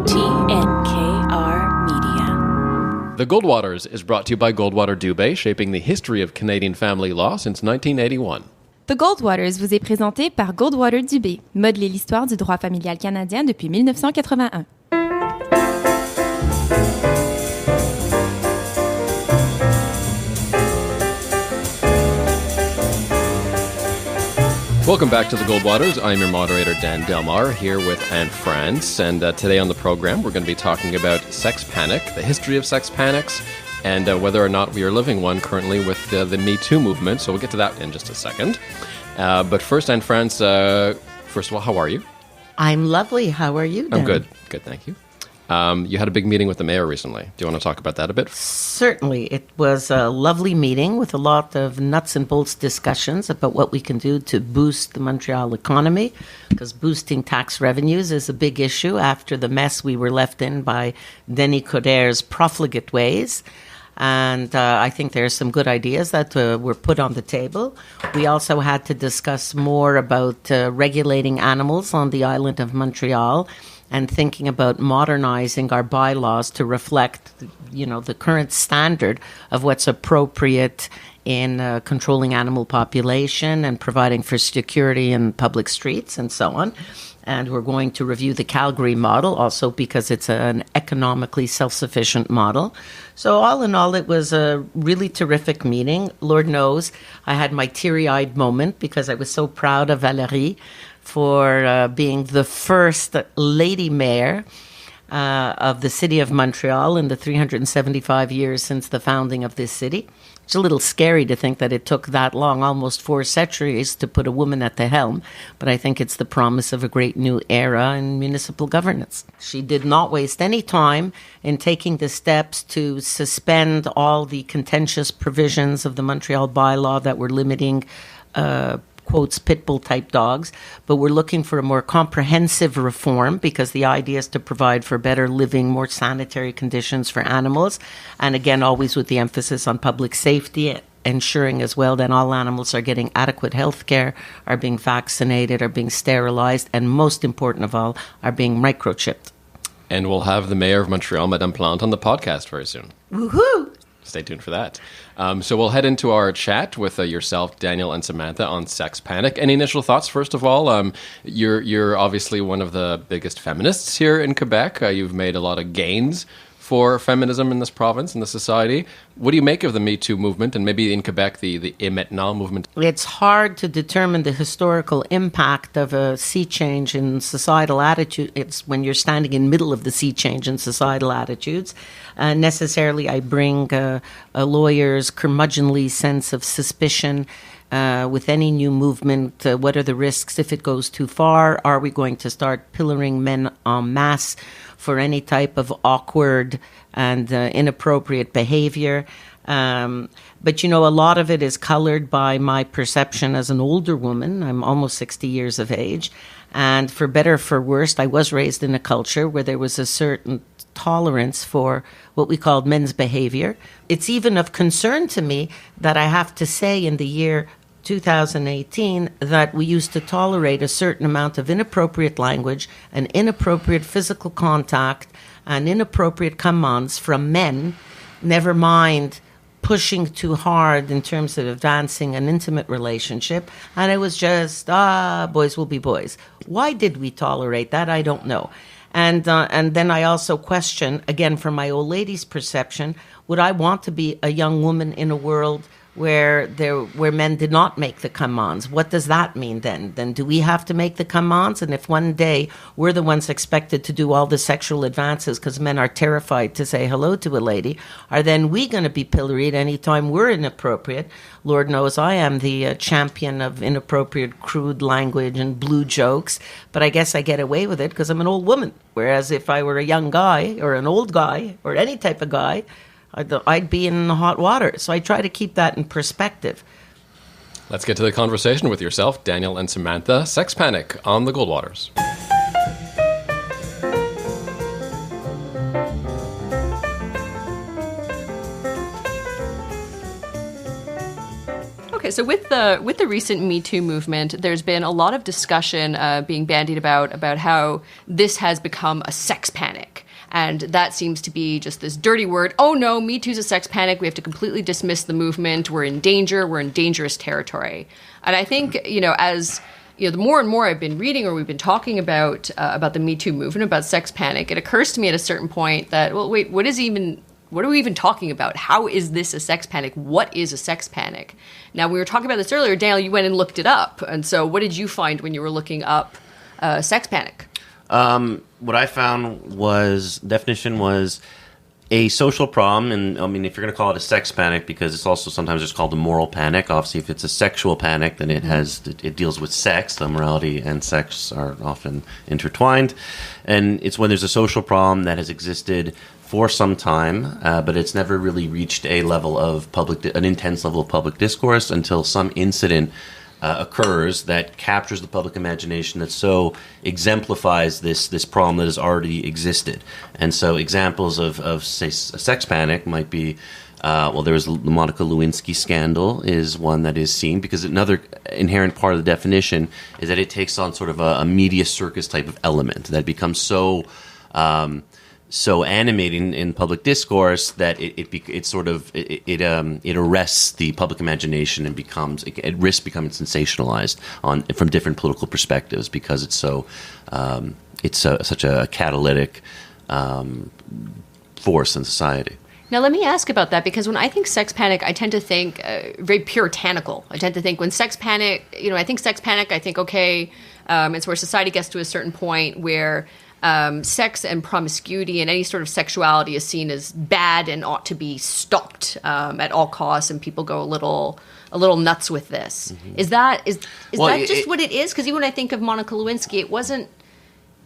TNKR Media. The Goldwaters is brought to you by Goldwater Dubé, shaping the history of Canadian family law since 1981. The Goldwaters vous est présenté par Goldwater Dubé, modeler l'histoire du droit familial canadien depuis 1981. Welcome back to the Goldwaters. I'm your moderator, Dan Delmar, here with Anne France. And today on the program, we're going to be talking about sex panic, the history of sex panics, and whether or not we are living one currently with the Me Too movement. So we'll get to that in just a second. But first, Anne France, first of all, how are you? I'm lovely. How are you, Dan? I'm good. Good, thank you. You had a big meeting with the mayor recently. Do you want to talk about that a bit? Certainly. It was a lovely meeting with a lot of nuts and bolts discussions about what we can do to boost the Montreal economy, because boosting tax revenues is a big issue after the mess we were left in by Denis Coderre's profligate ways. And I think there are some good ideas that were put on the table. We also had to discuss more about regulating animals on the island of Montreal and thinking about modernizing our bylaws to reflect, the current standard of what's appropriate in controlling animal population and providing for security in public streets and so on. And we're going to review the Calgary model also because it's an economically self-sufficient model. So all in all, it was a really terrific meeting. Lord knows I had my teary-eyed moment because I was so proud of Valérie for being the first lady mayor of the city of Montreal in the 375 years since the founding of this city. It's a little scary to think that it took that long, almost 4 centuries, to put a woman at the helm, but I think it's the promise of a great new era in municipal governance. She did not waste any time in taking the steps to suspend all the contentious provisions of the Montreal bylaw that were limiting quotes, pit bull type dogs, but we're looking for a more comprehensive reform because the idea is to provide for better living, more sanitary conditions for animals. And again, always with the emphasis on public safety, ensuring as well that all animals are getting adequate health care, are being vaccinated, are being sterilized, and most important of all, are being microchipped. And we'll have the mayor of Montreal, Madame Plante, on the podcast very soon. Woohoo! Stay tuned for that. So we'll head into our chat with yourself, Daniel, and Samantha on sex panic. Any initial thoughts, first of all? You're obviously one of the biggest feminists here in Quebec. You've made a lot of gains for feminism in this province, in the society. What do you make of the Me Too movement and maybe in Quebec, the Et Maintenant movement? It's hard to determine the historical impact of a sea change in societal attitude. It's when you're standing in the middle of the sea change in societal attitudes. Necessarily, I bring a lawyer's curmudgeonly sense of suspicion with any new movement. What are the risks if it goes too far? Are we going to start pillaring men en masse for any type of awkward and inappropriate behavior? But, a lot of it is colored by my perception as an older woman. I'm almost 60 years of age. And for better or for worse, I was raised in a culture where there was a certain tolerance for what we called men's behavior. It's even of concern to me that I have to say in the year 2018 that we used to tolerate a certain amount of inappropriate language and inappropriate physical contact and inappropriate commands from men, never mind pushing too hard in terms of advancing an intimate relationship. And it was just, boys will be boys. Why did we tolerate that? I don't know. And then I also question, again, from my old lady's perception, would I want to be a young woman in a world where men did not make the commands? What does that mean then? Then do we have to make the commands? And if one day we're the ones expected to do all the sexual advances because men are terrified to say hello to a lady, are then we going to be pilloried anytime we're inappropriate? Lord knows I am the champion of inappropriate, crude language and blue jokes, but I guess I get away with it because I'm an old woman. Whereas if I were a young guy or an old guy or any type of guy, I'd be in the hot water. So I try to keep that in perspective. Let's get to the conversation with yourself, Daniel and Samantha. Sex Panic on the Goldwaters. Okay, so with the recent Me Too movement, there's been a lot of discussion being bandied about how this has become a sex panic. And that seems to be just this dirty word. Oh no, Me Too's a sex panic. We have to completely dismiss the movement. We're in danger. We're in dangerous territory. And I think, as the more and more I've been reading or we've been talking about the Me Too movement, about sex panic, it occurs to me at a certain point that, well, wait, what are we even talking about? How is this a sex panic? What is a sex panic? Now, we were talking about this earlier. Daniel, you went and looked it up. And so what did you find when you were looking up sex panic? What I found definition was a social problem, and I mean, if you're going to call it a sex panic, because it's also sometimes just called a moral panic. Obviously, if it's a sexual panic, then it deals with sex. The morality and sex are often intertwined, and it's when there's a social problem that has existed for some time, but it's never really reached a level of an intense level of public discourse until some incident occurs that captures the public imagination, that so exemplifies this problem that has already existed. And so examples of say, a sex panic might be, there was the Monica Lewinsky scandal is one that is seen, because another inherent part of the definition is that it takes on sort of a media circus type of element that becomes so animating in public discourse that it arrests the public imagination and it risks becoming sensationalized from different political perspectives, because it's such a catalytic force in society. Now, let me ask about that, because when I think sex panic, I tend to think very puritanical. I tend to think when sex panic, I think, okay, it's where society gets to a certain point where sex and promiscuity and any sort of sexuality is seen as bad and ought to be stopped at all costs, and people go a little nuts with this. Mm-hmm. Is that just what it is? Because even when I think of Monica Lewinsky, it wasn't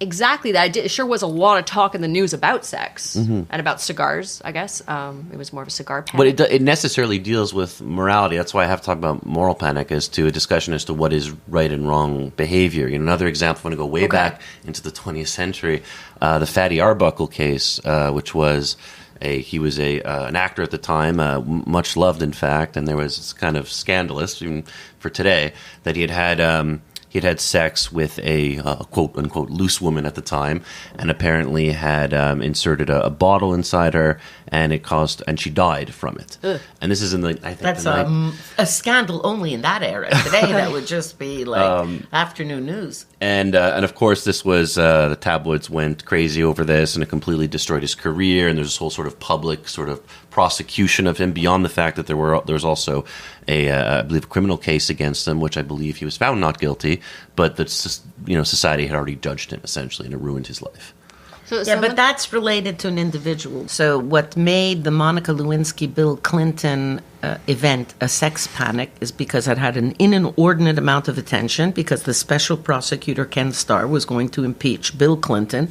exactly that. It sure was a lot of talk in the news about sex and about cigars, I guess. It was more of a cigar panic. But it necessarily deals with morality. That's why I have to talk about moral panic as to a discussion as to what is right and wrong behavior. Another example, I want to go way back into the 20th century, the Fatty Arbuckle case, which was he was an actor at the time, much loved, in fact, and there was it's kind of scandalous, even for today, that he had sex with a quote-unquote loose woman at the time, and apparently had inserted a bottle inside her, and she died from it. Ugh. And this is in that's a scandal only in that era. Today that would just be like afternoon news. And of course, this was the tabloids went crazy over this, and it completely destroyed his career. And there's this whole sort of public sort of prosecution of him, beyond the fact that there was also I believe a criminal case against him, which I believe he was found not guilty, but that society had already judged him essentially, and it ruined his life. But that's related to an individual. So what made the Monica Lewinsky, Bill Clinton event a sex panic is because it had an inordinate amount of attention, because the special prosecutor, Ken Starr, was going to impeach Bill Clinton,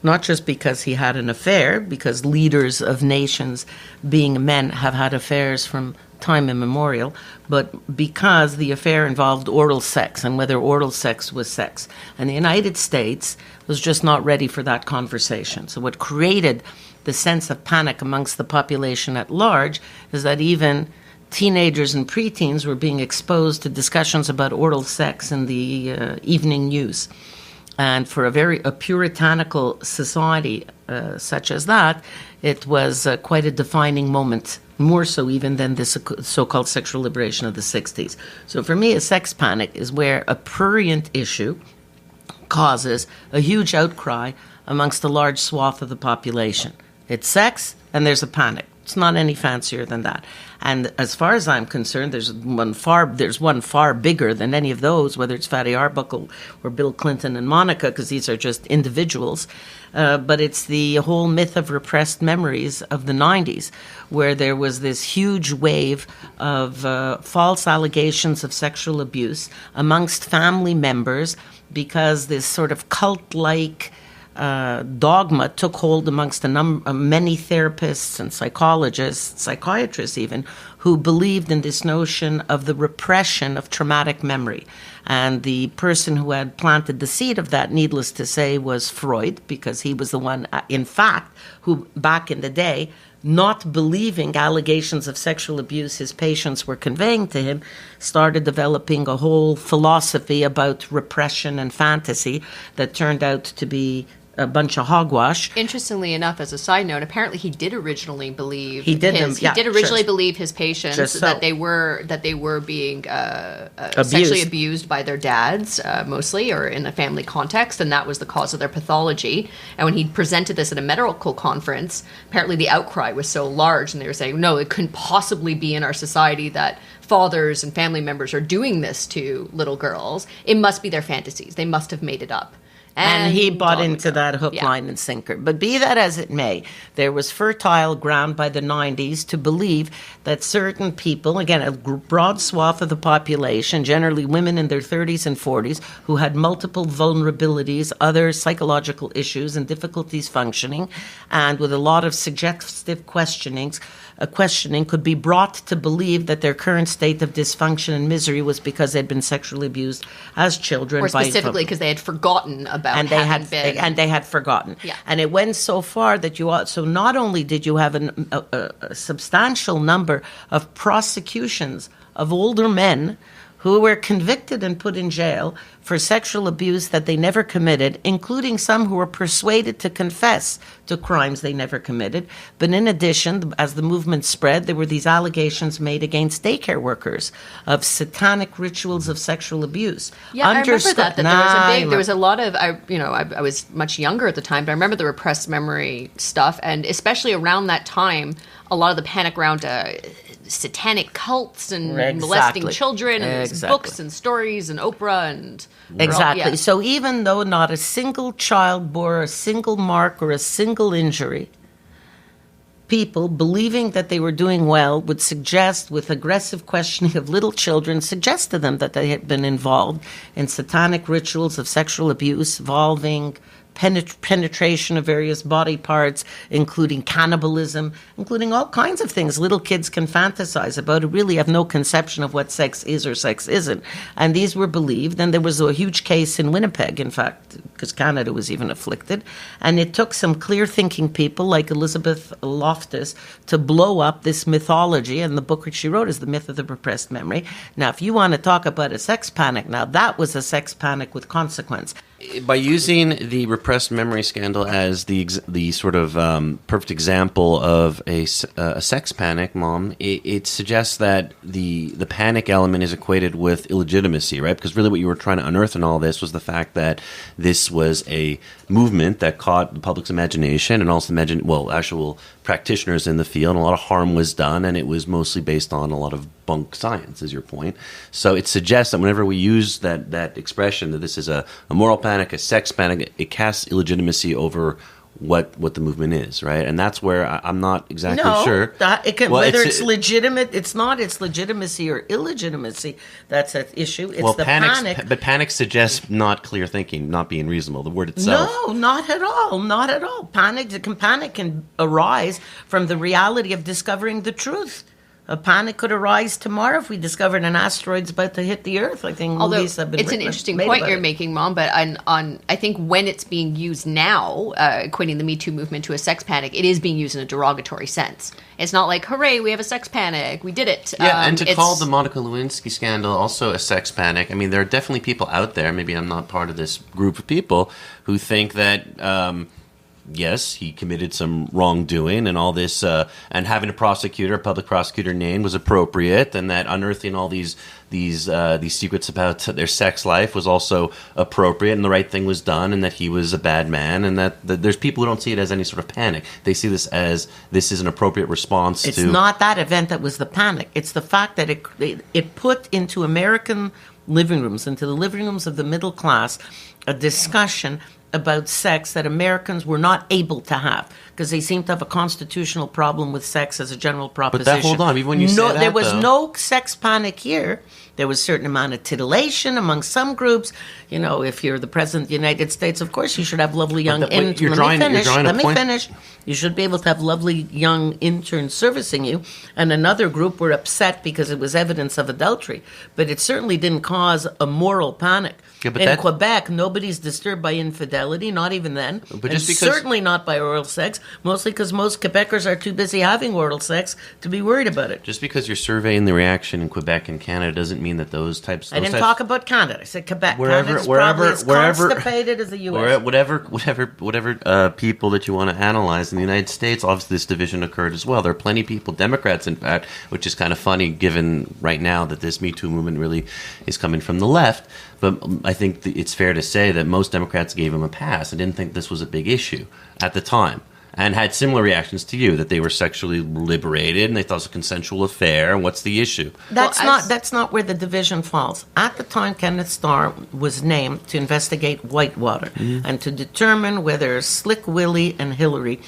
not just because he had an affair, because leaders of nations, being men, have had affairs from time immemorial, but because the affair involved oral sex, and whether oral sex was sex. And the United States was just not ready for that conversation. So what created the sense of panic amongst the population at large is that even teenagers and preteens were being exposed to discussions about oral sex in the evening news. And for a puritanical society such as that, it was quite a defining moment, more so even than this so-called sexual liberation of the 60s. So for me, a sex panic is where a prurient issue causes a huge outcry amongst a large swath of the population. It's sex, and there's a panic. It's not any fancier than that. And as far as I'm concerned, there's one far bigger than any of those, whether it's Fatty Arbuckle or Bill Clinton and Monica, because these are just individuals. But it's the whole myth of repressed memories of the 90s, where there was this huge wave of false allegations of sexual abuse amongst family members, because this sort of cult-like dogma took hold amongst many therapists and psychologists, psychiatrists even, who believed in this notion of the repression of traumatic memory. And the person who had planted the seed of that, needless to say, was Freud, because he was the one, in fact, who back in the day not believing allegations of sexual abuse his patients were conveying to him, started developing a whole philosophy about repression and fantasy that turned out to be a bunch of hogwash. Interestingly enough, as a side note, apparently he did originally believe believe his patients that they were being sexually abused by their dads, mostly, or in a family context, and that was the cause of their pathology. And when he presented this at a medical conference, apparently the outcry was so large, and they were saying, no, it couldn't possibly be in our society that fathers and family members are doing this to little girls. It must be their fantasies. They must have made it up. And he bought into that hook, line, and sinker. But be that as it may, there was fertile ground by the 90s to believe that certain people, again, a broad swath of the population, generally women in their 30s and 40s, who had multiple vulnerabilities, other psychological issues and difficulties functioning, and with a lot of suggestive questioning could be brought to believe that their current state of dysfunction and misery was because they'd been sexually abused as children. Or specifically because they had forgotten about and they had forgotten. Yeah. And it went so far that so not only did you have a substantial number of prosecutions of older men who were convicted and put in jail for sexual abuse that they never committed, including some who were persuaded to confess to crimes they never committed. But in addition, as the movement spread, there were these allegations made against daycare workers of satanic rituals of sexual abuse. Yeah, I remember that there was a lot of, I was much younger at the time, but I remember the repressed memory stuff, and especially around that time, a lot of the panic around satanic cults and molesting children, and there's books and stories and Oprah and... Exactly. So even though not a single child bore a single mark or a single injury, people believing that they were doing well would suggest, with aggressive questioning of little children, suggest to them that they had been involved in satanic rituals of sexual abuse involving penetration of various body parts, including cannibalism, including all kinds of things little kids can fantasize about, who really have no conception of what sex is or sex isn't. And these were believed. And there was a huge case in Winnipeg, in fact, because Canada was even afflicted. And it took some clear-thinking people like Elizabeth Loftus to blow up this mythology. And the book that she wrote is The Myth of the Repressed Memory. Now, if you want to talk about a sex panic, now that was a sex panic with consequence. By using the repressed memory scandal as the sort of perfect example of a sex panic, Mom, it suggests that the panic element is equated with illegitimacy, right? Because really what you were trying to unearth in all this was the fact that this was a movement that caught the public's imagination and also actual practitioners in the field, and a lot of harm was done, and it was mostly based on a lot of bunk science, is your point. So it suggests that whenever we use that expression, that this is a moral panic, a sex panic, it casts illegitimacy over what the movement is, right? And that's where I'm not exactly sure. Whether it's legitimate, it's legitimacy or illegitimacy. That's an issue. It's panic. But panic suggests not clear thinking, not being reasonable. The word itself. No, not at all. Not at all. Panic can arise from the reality of discovering the truth. A panic could arise tomorrow if we discovered an asteroid's about to hit the Earth. I think movies have been it's an interesting point you're making, Mom, but on I think when it's being used now, equating the Me Too movement to a sex panic, it is being used in a derogatory sense. It's not like, hooray, we have a sex panic, we did it. Yeah, and to call the Monica Lewinsky scandal also a sex panic, I mean, there are definitely people out there, maybe I'm not part of this group of people, who think that... yes, he committed some wrongdoing and all this, and having a public prosecutor named was appropriate, and that unearthing all these secrets about their sex life was also appropriate, and the right thing was done, and that he was a bad man, and that there's people who don't see it as any sort of panic. They see this as this is an appropriate response to... It's not that event that was the panic. It's the fact that it put into American living rooms, into the living rooms of the middle class, a discussion about sex that Americans were not able to have because they seem to have a constitutional problem with sex as a general proposition. But hold on, even when you say that, there was no sex panic here. There was a certain amount of titillation among some groups. You know, if you're the president of the United States, of course you should have lovely young interns. Let me finish. You should be able to have lovely young interns servicing you. And another group were upset because it was evidence of adultery. But it certainly didn't cause a moral panic. Yeah, in Quebec, nobody's disturbed by infidelity. infidelity, not even then. But and just because- certainly not by oral sex, mostly because most Quebecers are too busy having oral sex to be worried about it. Just because you're surveying the reaction in Quebec and Canada doesn't mean that those types. I didn't talk about Canada. I said Quebec. Canada's wherever, probably as constipated as the U.S. Whatever people that you want to analyze in the United States, obviously this division occurred as well. There are plenty of people, Democrats in fact, which is kind of funny given right now that this Me Too movement really is coming from the left. But I think it's fair to say that most Democrats gave him a pass and didn't think this was a big issue at the time. And had similar reactions to you, that they were sexually liberated and they thought it was a consensual affair. And what's the issue? That's not where the division falls. At the time, Kenneth Starr was named to investigate Whitewater and to determine whether Slick Willie and Hillary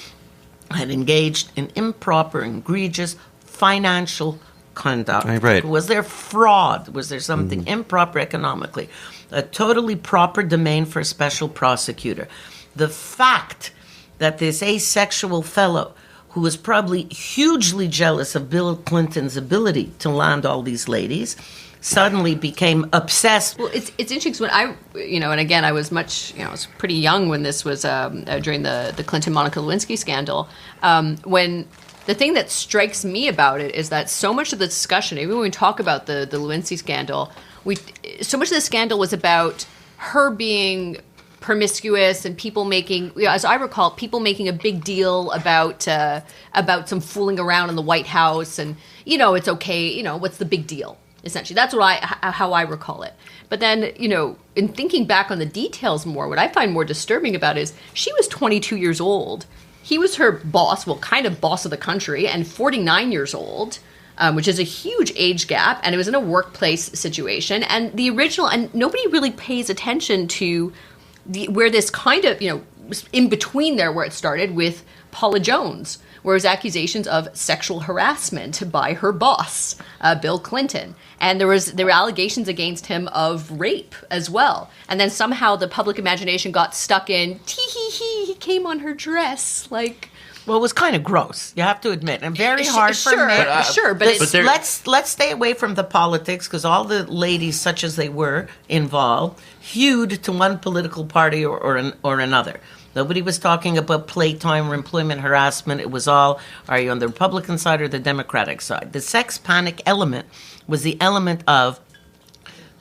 had engaged in improper, egregious financial conduct. Right. Was there fraud? Was there something improper economically? A totally proper domain for a special prosecutor. The fact that this asexual fellow, who was probably hugely jealous of Bill Clinton's ability to land all these ladies, suddenly became obsessed. Well, it's interesting 'cause when and again, I was I was pretty young when this was during the Clinton-Monica Lewinsky scandal. When the thing that strikes me about it is that so much of the discussion, even when we talk about the Lewinsky scandal, so much of the scandal was about her being promiscuous and people making, as I recall, people making a big deal about some fooling around in the White House and, it's okay, what's the big deal? Essentially, that's how I recall it. But then, in thinking back on the details more, what I find more disturbing about it is she was 22 years old. He was her boss, kind of boss of the country, and 49 years old. Which is a huge age gap, and it was in a workplace situation. And nobody really pays attention to where this kind of, in between there where it started with Paula Jones, where it was accusations of sexual harassment by her boss, Bill Clinton. And there were allegations against him of rape as well. And then somehow the public imagination got stuck in, he came on her dress, like... Well, it was kind of gross, you have to admit, and very hard for men. But let's stay away from the politics, because all the ladies, such as they were involved, hewed to one political party or another. Nobody was talking about playtime or employment harassment. It was all, are you on the Republican side or the Democratic side? The sex panic element was the element of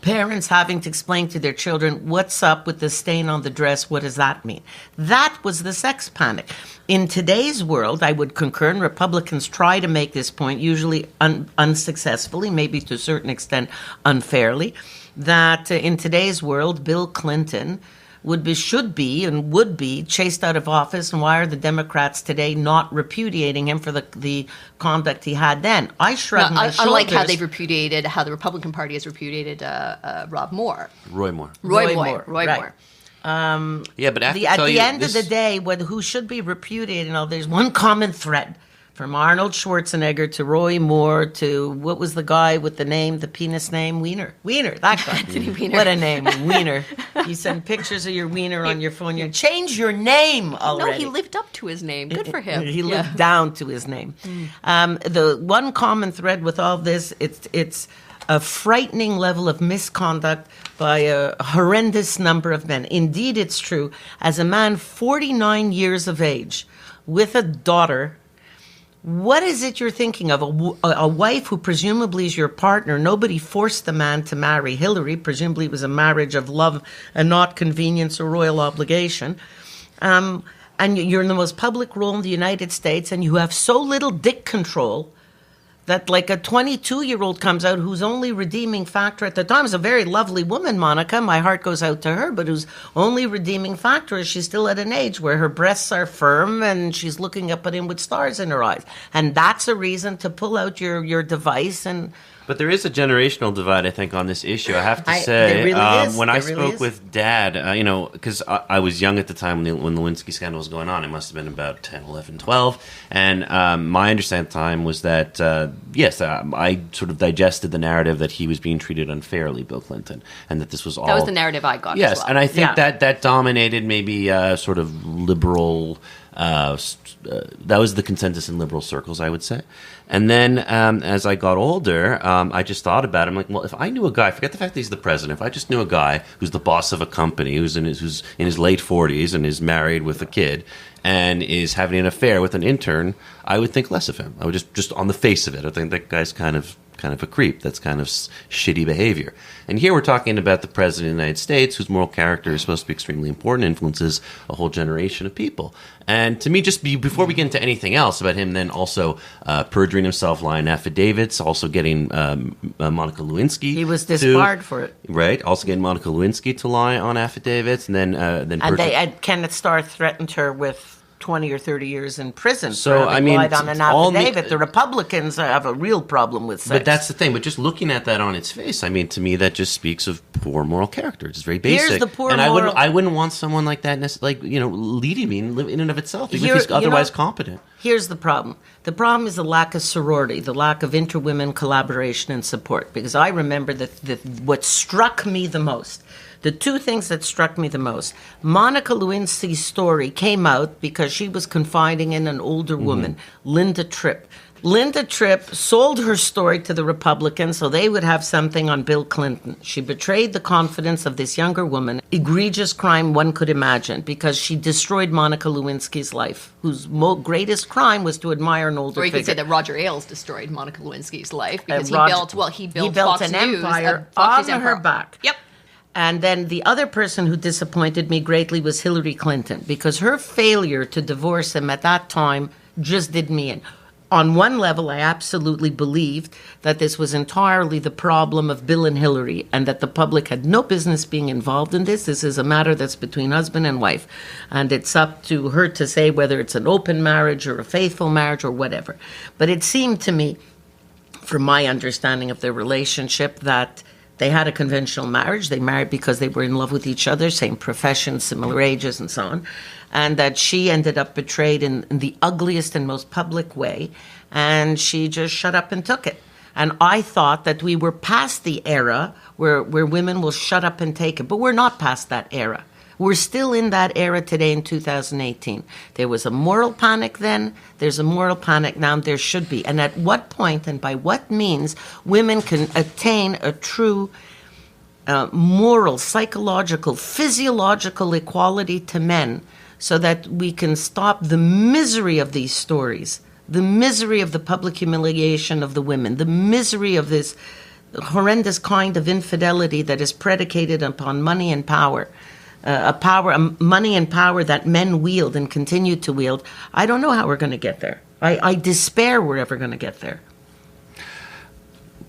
parents having to explain to their children, what's up with the stain on the dress? What does that mean? That was the sex panic. In today's world, I would concur, and Republicans try to make this point, usually unsuccessfully, maybe to a certain extent unfairly, that in today's world, Bill Clinton should be chased out of office, and why are the Democrats today not repudiating him for the conduct he had then? I shrug my shoulders. Unlike how the Republican Party has repudiated Roy Moore. Roy Moore. Yeah, but at the end of the day, who should be repudiated, there's one common thread. From Arnold Schwarzenegger to Roy Moore to, what was the guy with the penis name? Wiener, that guy. Anthony Weiner. What a name, Wiener. You send pictures of your wiener on your phone. You change your name already. No, he lived up to his name. Good for him. He lived down to his name. The one common thread with all this, it's a frightening level of misconduct by a horrendous number of men. Indeed, it's true. As a man 49 years of age with a daughter, what is it you're thinking of? A wife who presumably is your partner. Nobody forced the man to marry Hillary. Presumably it was a marriage of love and not convenience or royal obligation. And you're in the most public role in the United States, and you have so little dick control that like a 22-year-old comes out whose only redeeming factor at the time is a very lovely woman, Monica. My heart goes out to her, but whose only redeeming factor is she's still at an age where her breasts are firm and she's looking up at him with stars in her eyes. And that's a reason to pull out your device and... But there is a generational divide, I think, on this issue. I have to say, there really is. When I spoke with Dad, because I was young at the time when the Lewinsky scandal was going on. It must have been about 10, 11, 12. And my understanding at the time was that, I sort of digested the narrative that he was being treated unfairly, Bill Clinton, and that this was all... That was the narrative I got yes, as well. And I think that dominated maybe sort of liberal... That was the consensus in liberal circles, I would say. And then as I got older, I just thought about it. I'm like, well, if I knew a guy, forget the fact that he's the president, if I just knew a guy who's the boss of a company, who's in his late 40s and is married with a kid and is having an affair with an intern, I would think less of him. I would just on the face of it, I think that guy's kind of a creep. That's kind of shitty behavior. And here we're talking about the president of the United States, whose moral character is supposed to be extremely important, influences a whole generation of people. And to me, before we get into anything else about him, then also perjuring himself, lying affidavits, also getting Monica Lewinsky. He was disbarred for it, right? Also getting Monica Lewinsky to lie on affidavits, and then Kenneth Starr threatened her with 20 or 30 years in prison so, for having lied on an affidavit. The Republicans have a real problem with sex. But that's the thing. But just looking at that on its face, I mean, to me, that just speaks of poor moral character. It's very basic. Here's the poor and moral... I wouldn't want someone like that, leading me in and of itself, even if he's otherwise competent. Here's the problem. The problem is the lack of sorority, the lack of inter-women collaboration and support. Because I remember that what struck me the most, the two things that struck me the most, Monica Lewinsky's story came out because she was confiding in an older woman, Linda Tripp. Linda Tripp sold her story to the Republicans so they would have something on Bill Clinton. She betrayed the confidence of this younger woman. Egregious crime one could imagine, because she destroyed Monica Lewinsky's life, whose greatest crime was to admire an older figure. Or you could say that Roger Ailes destroyed Monica Lewinsky's life because he built Fox an News, empire on her back. Yep. And then the other person who disappointed me greatly was Hillary Clinton, because her failure to divorce him at that time just did me in. On one level, I absolutely believed that this was entirely the problem of Bill and Hillary, and that the public had no business being involved in this. This is a matter that's between husband and wife, and it's up to her to say whether it's an open marriage or a faithful marriage or whatever. But it seemed to me, from my understanding of their relationship, that they had a conventional marriage. They married because they were in love with each other, same profession, similar ages, and so on. And that she ended up betrayed in the ugliest and most public way, and she just shut up and took it. And I thought that we were past the era where women will shut up and take it, but we're not past that era. We're still in that era today in 2018. There was a moral panic then, there's a moral panic now, there should be. And at what point and by what means women can attain a true moral, psychological, physiological equality to men, so that we can stop the misery of these stories, the misery of the public humiliation of the women, the misery of this horrendous kind of infidelity that is predicated upon money and power. Money and power that men wield and continue to wield. I don't know how we're going to get there. I despair we're ever going to get there.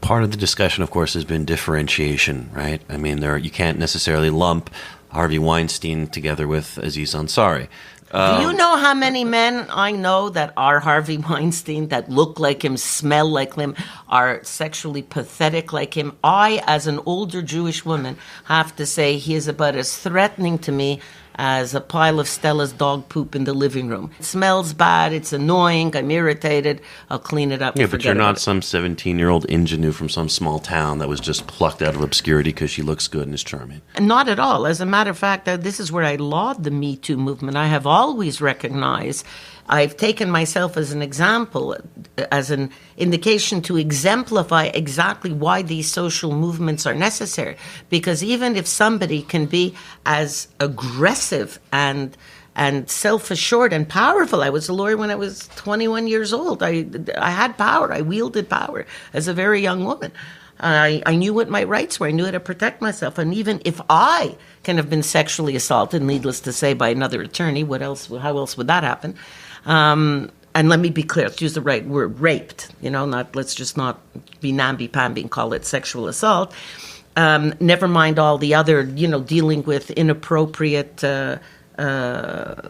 Part of the discussion, of course, has been differentiation, right? I mean, you can't necessarily lump Harvey Weinstein together with Aziz Ansari. Do you know how many men I know that are Harvey Weinstein, that look like him, smell like him, are sexually pathetic like him? I, as an older Jewish woman, have to say he is about as threatening to me as a pile of Stella's dog poop in the living room. It smells bad, it's annoying, I'm irritated, I'll clean it up. Yeah, but you're not some 17-year-old ingenue from some small town that was just plucked out of obscurity because she looks good and is charming. Not at all. As a matter of fact, this is where I laud the Me Too movement. I have always recognized, I've taken myself as an example, as an indication to exemplify exactly why these social movements are necessary. Because even if somebody can be as aggressive and self-assured and powerful. I was a lawyer when I was 21 years old. I had power. I wielded power as a very young woman. I knew what my rights were. I knew how to protect myself. And even if I can have been sexually assaulted, needless to say, by another attorney, how else would that happen? And let me be clear, let's use the right word, raped, let's just not be namby-pamby and call it sexual assault. Never mind all the other, dealing with inappropriate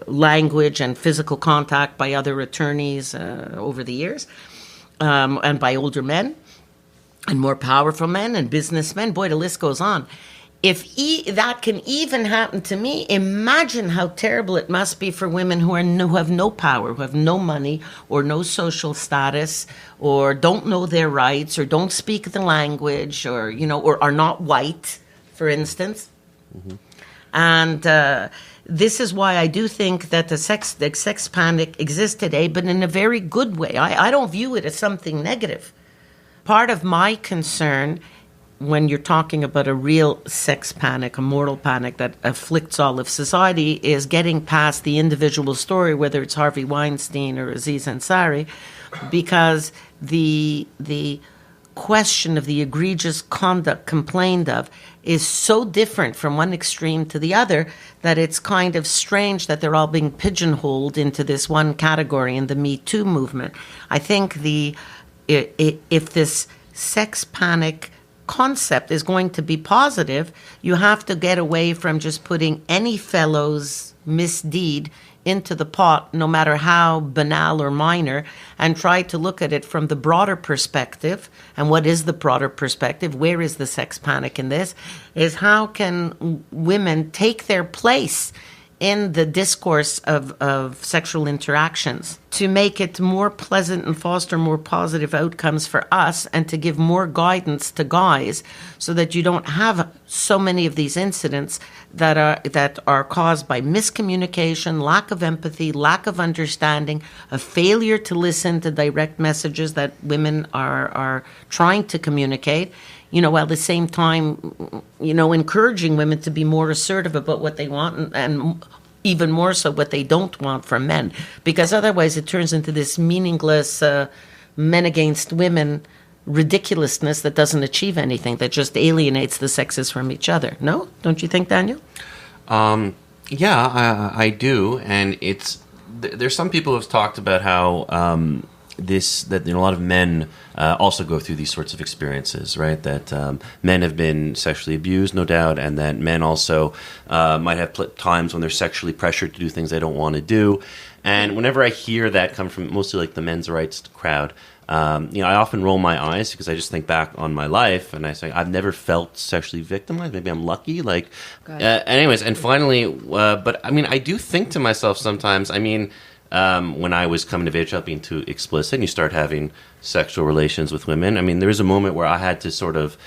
language and physical contact by other attorneys over the years, and by older men and more powerful men and businessmen. Boy, the list goes on. If that can even happen to me, imagine how terrible it must be for women who have no power, who have no money or no social status, or don't know their rights, or don't speak the language, or are not white, for instance. Mm-hmm. And this is why I do think that the sex panic exists today, but in a very good way. I don't view it as something negative. Part of my concern when you're talking about a real sex panic, a moral panic that afflicts all of society, is getting past the individual story, whether it's Harvey Weinstein or Aziz Ansari, because the question of the egregious conduct complained of is so different from one extreme to the other that it's kind of strange that they're all being pigeonholed into this one category in the Me Too movement. I think if this sex panic concept is going to be positive, you have to get away from just putting any fellow's misdeed into the pot, no matter how banal or minor, and try to look at it from the broader perspective. And what is the broader perspective? Where is the sex panic in this? Is how can women take their place in the discourse of sexual interactions to make it more pleasant and foster more positive outcomes for us, and to give more guidance to guys so that you don't have so many of these incidents that are caused by miscommunication, lack of empathy, lack of understanding, a failure to listen to direct messages that women are trying to communicate, while at the same time, encouraging women to be more assertive about what they want and even more so what they don't want from men. Because otherwise it turns into this meaningless men against women ridiculousness that doesn't achieve anything, that just alienates the sexes from each other. No? Don't you think, Daniel? Yeah, I do. And there's some people who have talked about how that a lot of men also go through these sorts of experiences, right? That men have been sexually abused, no doubt, and that men also might have times when they're sexually pressured to do things they don't want to do. And whenever I hear that come from mostly like the men's rights crowd, I often roll my eyes because I just think back on my life and I say, I've never felt sexually victimized. Maybe I'm lucky. Anyways, and finally, but I mean, I do think to myself sometimes, when I was coming of age, without being too explicit, and you start having sexual relations with women, there was a moment where I had to sort of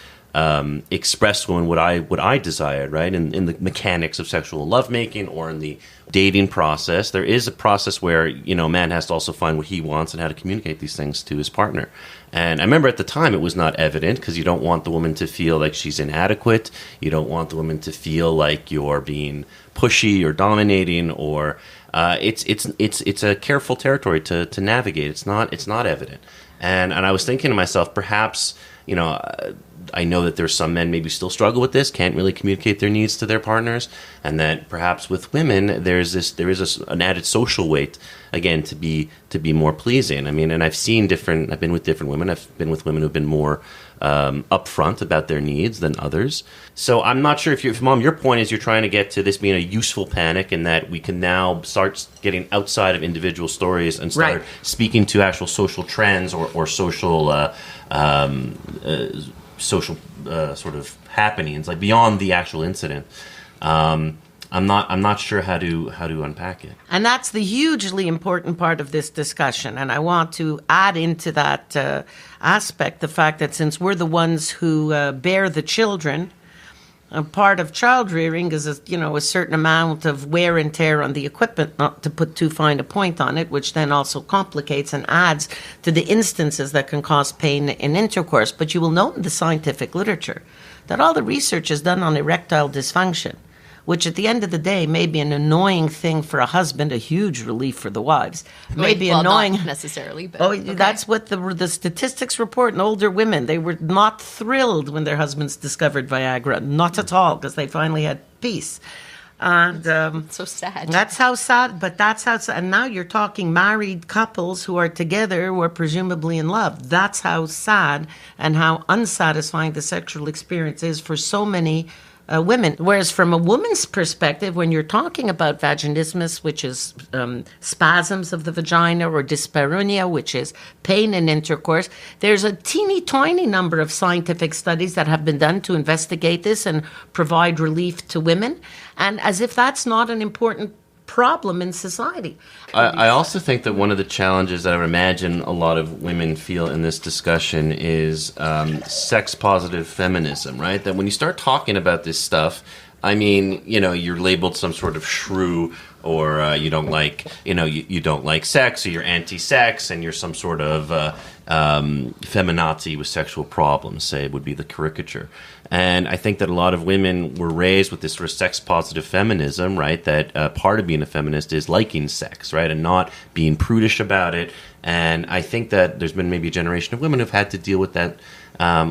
express to women what I desired, right? In the mechanics of sexual lovemaking or in the dating process, there is a process where, a man has to also find what he wants and how to communicate these things to his partner. And I remember at the time it was not evident because you don't want the woman to feel like she's inadequate. You don't want the woman to feel like you're being pushy or dominating, or it's a careful territory to navigate. It's not evident. And I was thinking to myself, perhaps, I know that there's some men maybe still struggle with this, can't really communicate their needs to their partners, and that perhaps with women there is an added social weight again to be more pleasing. And I've been with different women. I've been with women who've been more upfront about their needs than others. So I'm not sure if Mom, your point is you're trying to get to this being a useful panic, and that we can now start getting outside of individual stories and start speaking to actual social trends or social social sort of happenings, like beyond the actual incident. I'm not sure how to unpack it. And that's the hugely important part of this discussion. And I want to add into that aspect the fact that since we're the ones who bear the children, a part of child rearing is a certain amount of wear and tear on the equipment, not to put too fine a point on it, which then also complicates and adds to the instances that can cause pain in intercourse. But you will note in the scientific literature that all the research is done on erectile dysfunction, which at the end of the day may be an annoying thing for a husband, a huge relief for the wives. Annoying. Not necessarily, but okay. That's what the statistics report in older women. They were not thrilled when their husbands discovered Viagra. Not at all, because they finally had peace. And so sad. That's how sad, but that's how sad. And now you're talking married couples who are together, who are presumably in love. That's how sad and how unsatisfying the sexual experience is for so many women. Whereas from a woman's perspective, when you're talking about vaginismus, which is spasms of the vagina, or dyspareunia, which is pain in intercourse, there's a teeny tiny number of scientific studies that have been done to investigate this and provide relief to women. And as if that's not an important problem in society. I also think that one of the challenges that I would imagine a lot of women feel in this discussion is sex-positive feminism, right? That when you start talking about this stuff, I mean, you're labeled some sort of shrew, or you don't like, you don't like sex, or you're anti-sex, and you're some sort of feminazi with sexual problems, say, would be the caricature. And I think that a lot of women were raised with this sort of sex-positive feminism, right? That part of being a feminist is liking sex, right? And not being prudish about it. And I think that there's been maybe a generation of women who've had to deal with that,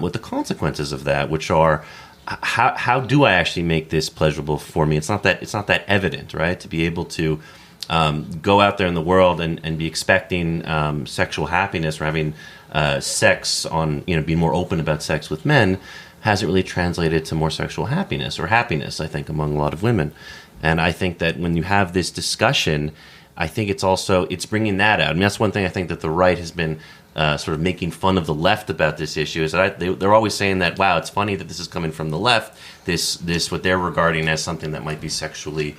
with the consequences of that, which are, how do I actually make this pleasurable for me? It's not that evident, right? To be able to go out there in the world and be expecting sexual happiness, or having sex on, being more open about sex with men, hasn't really translated to more sexual happiness, or happiness, I think, among a lot of women. And I think that when you have this discussion, I think it's bringing that out. I mean, that's one thing I think that the right has been sort of making fun of the left about this issue, is that they're always saying that, wow, it's funny that this is coming from the left, this what they're regarding as something that might be sexually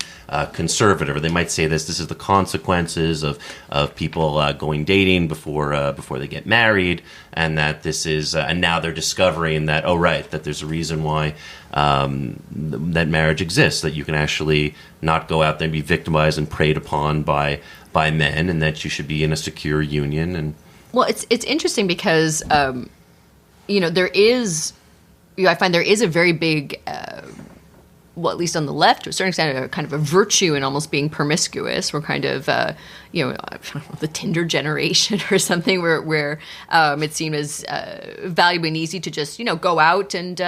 conservative, or they might say this is the consequences of people going dating before they get married, and that this is and now they're discovering that, oh right, that there's a reason why that marriage exists, that you can actually not go out there and be victimized and preyed upon by men, and that you should be in a secure union. And well, it's interesting because there is, I find there is a very big, well, at least on the left, to a certain extent, a kind of a virtue in almost being promiscuous. We're kind of, I don't know, the Tinder generation or something, where it's seen as valuable and easy to just go out and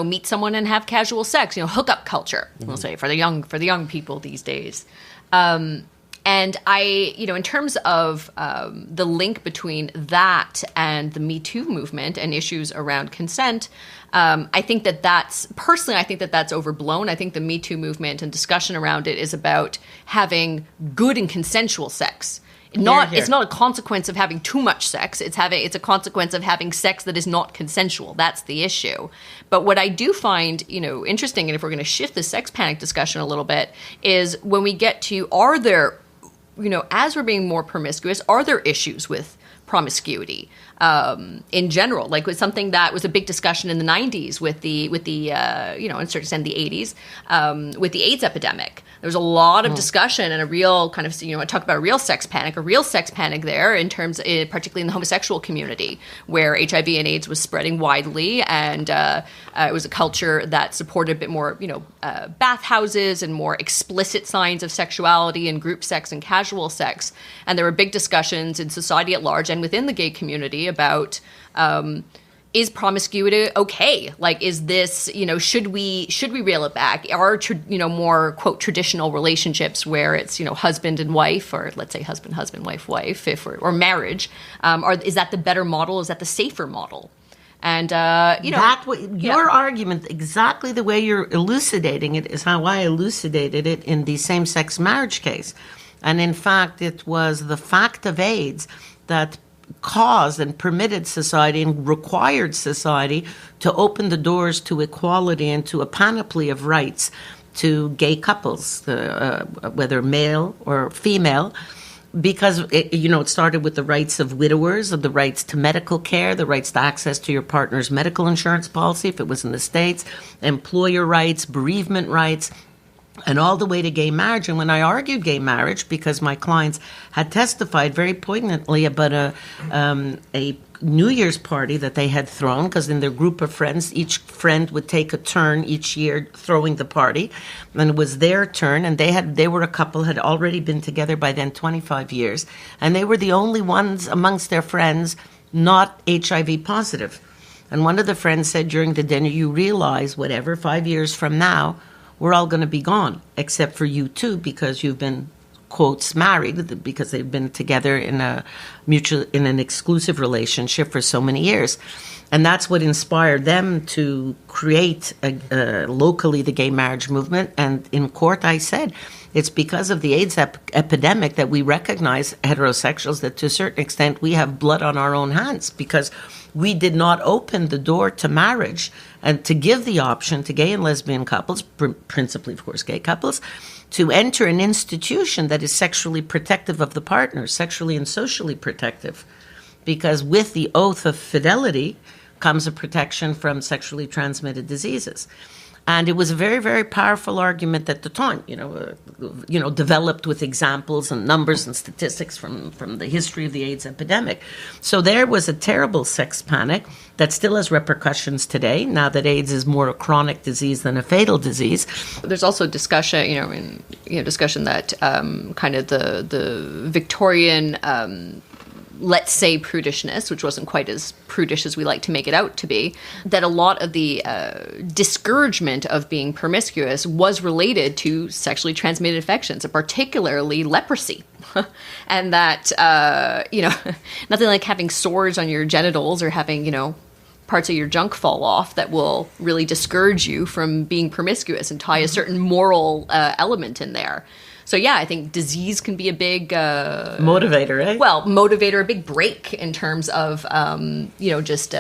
meet someone and have casual sex. Hookup culture, we'll say, for the young people these days. And I, in terms of the link between that and the Me Too movement and issues around consent, I think that's overblown. I think the Me Too movement and discussion around it is about having good and consensual sex. It's not a consequence of having too much sex. It's a consequence of having sex that is not consensual. That's the issue. But what I do find, interesting, and if we're going to shift the sex panic discussion a little bit, is when we get to, are there, as we're being more promiscuous, are there issues with promiscuity in general? Like, with something that was a big discussion in the 90s with the in a certain extent the 80s, with the AIDS epidemic. There was a lot of discussion and a real kind of, I talk about a real sex panic there in terms, particularly in the homosexual community, where HIV and AIDS was spreading widely, and it was a culture that supported a bit more, bathhouses and more explicit signs of sexuality and group sex and casual sex. And there were big discussions in society at large and within the gay community about, is promiscuity okay? Like, is this, should we reel it back? Are, more, quote, traditional relationships where it's, husband and wife, or let's say husband, wife, or marriage, is that the better model? Is that the safer model? And, your argument, exactly the way you're elucidating it, is how I elucidated it in the same-sex marriage case. And in fact, it was the fact of AIDS that caused and permitted society and required society to open the doors to equality and to a panoply of rights to gay couples, whether male or female, because it started with the rights of widowers, of the rights to medical care, the rights to access to your partner's medical insurance policy if it was in the States, employer rights, bereavement rights, and all the way to gay marriage. And when I argued gay marriage, because my clients had testified very poignantly about a New Year's party that they had thrown, because in their group of friends, each friend would take a turn each year throwing the party, and it was their turn, and they were a couple, had already been together by then 25 years, and they were the only ones amongst their friends not HIV positive. And one of the friends said during the dinner, you realize, 5 years from now, we're all going to be gone, except for you two, because you've been, quotes, married, because they've been together in an exclusive relationship for so many years. And that's what inspired them to create locally the gay marriage movement. And in court, I said, it's because of the AIDS epidemic that we recognize heterosexuals, that to a certain extent we have blood on our own hands, because we did not open the door to marriage and to give the option to gay and lesbian couples, principally, of course, gay couples, to enter an institution that is sexually protective of the partner, sexually and socially protective. Because with the oath of fidelity comes a protection from sexually transmitted diseases. And it was a very, very powerful argument at the time, developed with examples and numbers and statistics from the history of the AIDS epidemic. So there was a terrible sex panic that still has repercussions today, now that AIDS is more a chronic disease than a fatal disease. There's also discussion, discussion that kind of the Victorian let's say prudishness, which wasn't quite as prudish as we like to make it out to be, that a lot of the discouragement of being promiscuous was related to sexually transmitted infections, and particularly leprosy. And that, nothing like having sores on your genitals or having, parts of your junk fall off that will really discourage you from being promiscuous and tie a certain moral element in there. So yeah, I think disease can be a big motivator, right? Well, motivator, a big break in terms of just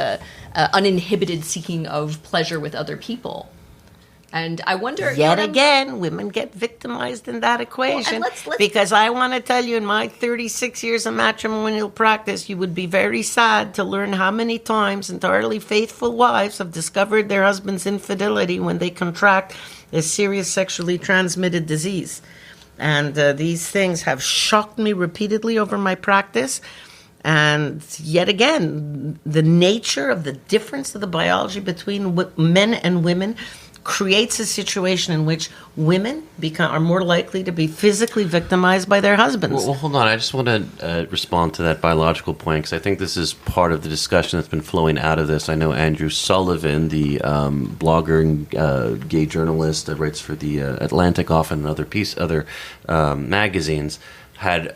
uninhibited seeking of pleasure with other people. And I wonder yet again, women get victimized in that equation. Well, let's because I want to tell you, in my 36 years of matrimonial practice, you would be very sad to learn how many times entirely faithful wives have discovered their husband's infidelity when they contract a serious sexually transmitted disease. And these things have shocked me repeatedly over my practice. And yet again, the nature of the difference of the biology between men and women creates a situation in which women are more likely to be physically victimized by their husbands. Well, hold on. I just want to respond to that biological point, because I think this is part of the discussion that's been flowing out of this. I know Andrew Sullivan, the blogger and gay journalist that writes for the Atlantic often and other magazines, had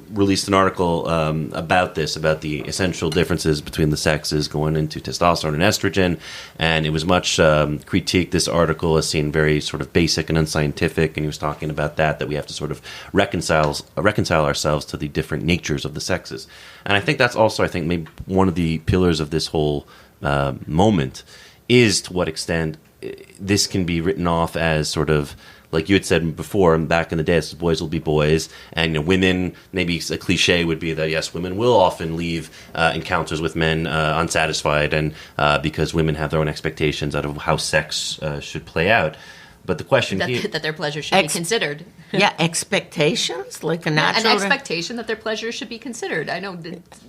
released an article about the essential differences between the sexes going into testosterone and estrogen, and it was much critiqued. This article as seen very sort of basic and unscientific, and he was talking about that we have to sort of reconcile ourselves to the different natures of the sexes. And I think that's also, maybe one of the pillars of this whole moment is to what extent this can be written off as sort of, like you had said before, back in the day, boys will be boys, and women, maybe a cliche would be that, yes, women will often leave encounters with men unsatisfied, and because women have their own expectations out of how sex should play out. But the question that their pleasure should be considered. Yeah, expectations, like a natural... An expectation that their pleasure should be considered. I know.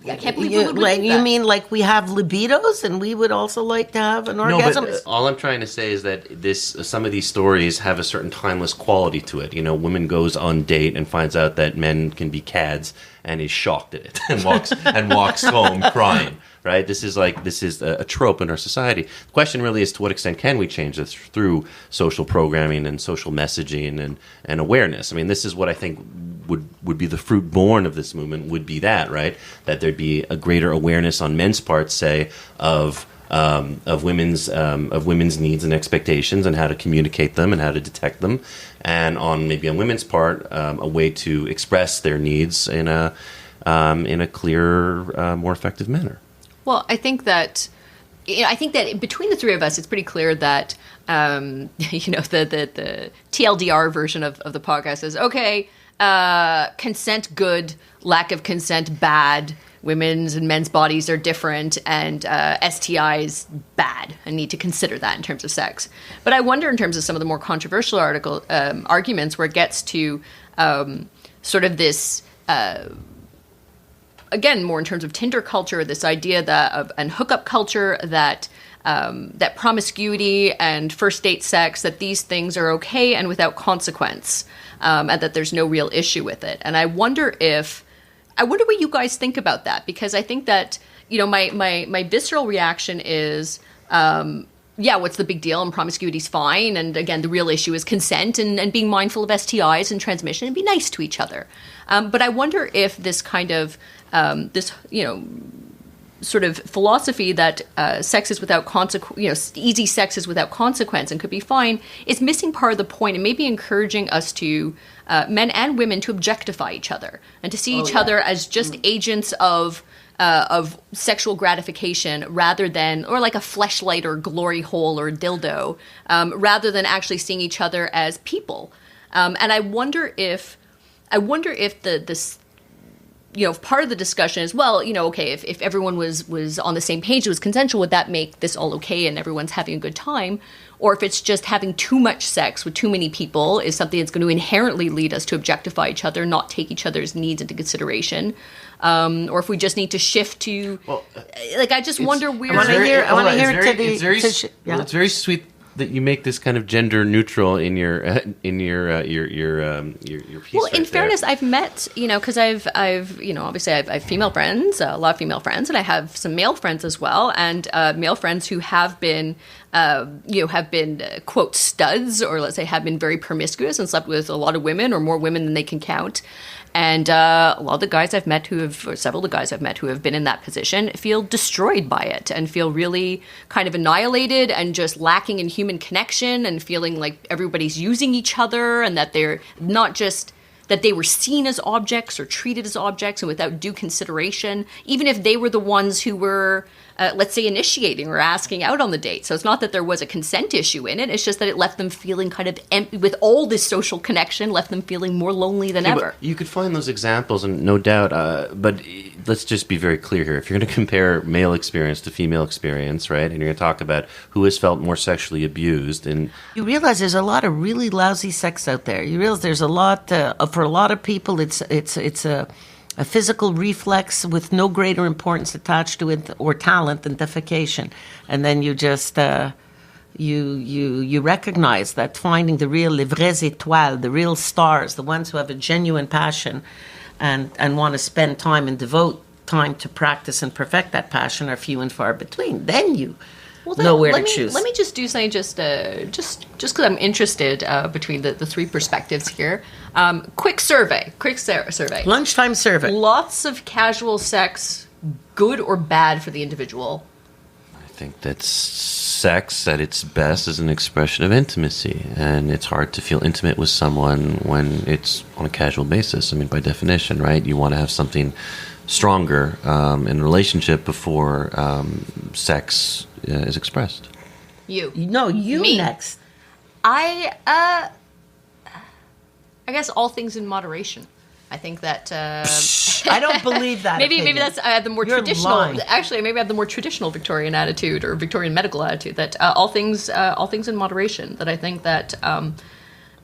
I can't believe we would believe you that. mean like we have libidos and we would also like to have an orgasm? No, but all I'm trying to say is that some of these stories have a certain timeless quality to it. Woman goes on date and finds out that men can be cads and is shocked at it and walks home crying. Right? This is a trope in our society. The question really is, to what extent can we change this through social programming and social messaging and awareness? this is what I think would be the fruit born of this movement, would be that, right? That there'd be a greater awareness on men's parts, say, of women's needs and expectations and how to communicate them and how to detect them, and on women's part, a way to express their needs in a clearer, more effective manner. Well, I think that between the three of us, it's pretty clear that the TLDR version of the podcast is okay. Consent good, lack of consent bad. Women's and men's bodies are different, and STIs bad, and need to consider that in terms of sex. But I wonder, in terms of some of the more controversial arguments, where it gets to sort of this. Again, more in terms of Tinder culture, this idea and hookup culture, that promiscuity and first date sex, that these things are okay and without consequence, and that there's no real issue with it. And I wonder what you guys think about that, because I think that my visceral reaction is, what's the big deal? And promiscuity's fine. And again, the real issue is consent and being mindful of STIs and transmission and be nice to each other. But I wonder if this kind of sort of philosophy that sex is without consequence, easy sex is without consequence and could be fine, is missing part of the point, and maybe encouraging us to men and women to objectify each other and to see each other as just agents of sexual gratification, rather than, or like a fleshlight or glory hole or a dildo, rather than actually seeing each other as people. And I wonder if part of the discussion is, well, okay, if everyone was on the same page, it was consensual, would that make this all okay and everyone's having a good time? Or if it's just having too much sex with too many people is something that's going to inherently lead us to objectify each other, not take each other's needs into consideration. Or if we just need to shift to, I just wonder where... I want to hear it to the... It's very sweet that you make this kind of gender neutral in your piece. Well, in right fairness, there. I've met, because I've obviously I've female friends, a lot of female friends, and I have some male friends as well, and male friends who have been quote studs, or let's say have been very promiscuous and slept with a lot of women or more women than they can count. And a lot of the guys I've met several of the guys I've met who have been in that position feel destroyed by it and feel really kind of annihilated and just lacking in human connection and feeling like everybody's using each other and that they're not just that they were seen as objects or treated as objects and without due consideration, even if they were the ones who were, let's say, initiating or asking out on the date. So it's not that there was a consent issue in it. It's just that it left them feeling kind of empty, with all this social connection, left them feeling more lonely than ever. You could find those examples, and no doubt, but let's just be very clear here. If you're going to compare male experience to female experience, right, and you're going to talk about who has felt more sexually abused, and you realize there's a lot of really lousy sex out there. You realize there's a lot for a lot of people. It's a physical reflex with no greater importance attached to it or talent than defecation, and then you just you recognize that finding the real les vraies étoiles, the real stars, the ones who have a genuine passion and want to spend time and devote time to practice and perfect that passion are few and far between. Then you know where to choose. Let me just do something just because I'm interested between the three perspectives here. Quick survey. Lunchtime survey. Lots of casual sex, good or bad for the individual? I think that sex at its best is an expression of intimacy, and it's hard to feel intimate with someone when it's on a casual basis. I mean, by definition, right? You want to have something stronger in a relationship before sex is expressed. You Me. Next. I guess all things in moderation. I think that I don't believe that. maybe that's I have the more You're traditional. lying. Actually, maybe I have the more traditional Victorian attitude or Victorian medical attitude that all things in moderation. That I think that.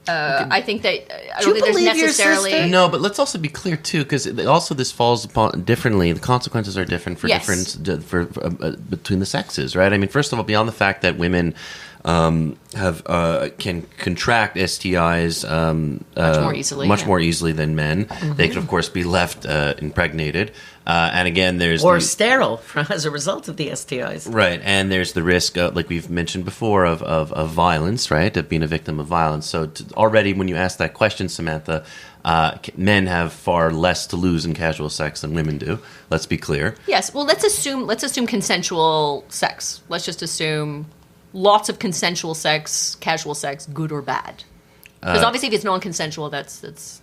I think that I don't think there's believe your necessarily sister? No, but let's also be clear too, because also this falls upon differently. The consequences are different for Yes. between the sexes, right? I mean, first of all, beyond the fact that women can contract STIs much more easily than men. Mm-hmm. They could, of course, be left impregnated, and again, there's or sterile as a result of the STIs. right, and there's the risk, like we've mentioned before, of violence, right, of being a victim of violence. So already, when you ask that question, Samantha, men have far less to lose in casual sex than women do. Let's be clear. Yes. Well, let's assume consensual sex. Let's just assume lots of consensual sex, casual sex, good or bad. Because obviously, if it's non-consensual, that's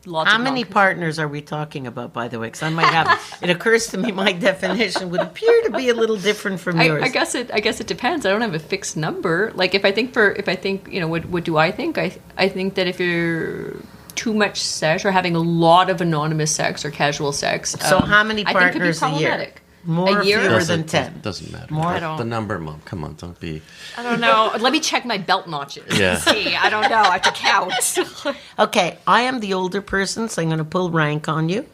lots. How many partners are we talking about, by the way? Because I might have. It occurs to me my definition would appear to be a little different from yours. I guess it depends. I don't have a fixed number. Like if I think what do I think? I think that if you're too much sex or having a lot of anonymous sex or casual sex. So how many I think could be partners a year? problematic. More A year? fewer than 10. Doesn't matter. More? I don't- The number, Mom. Come on, don't be. I don't know. Let me check my belt notches. Yeah. See, I don't know. I have to count. Okay, I am the older person, so I'm going to pull rank on you,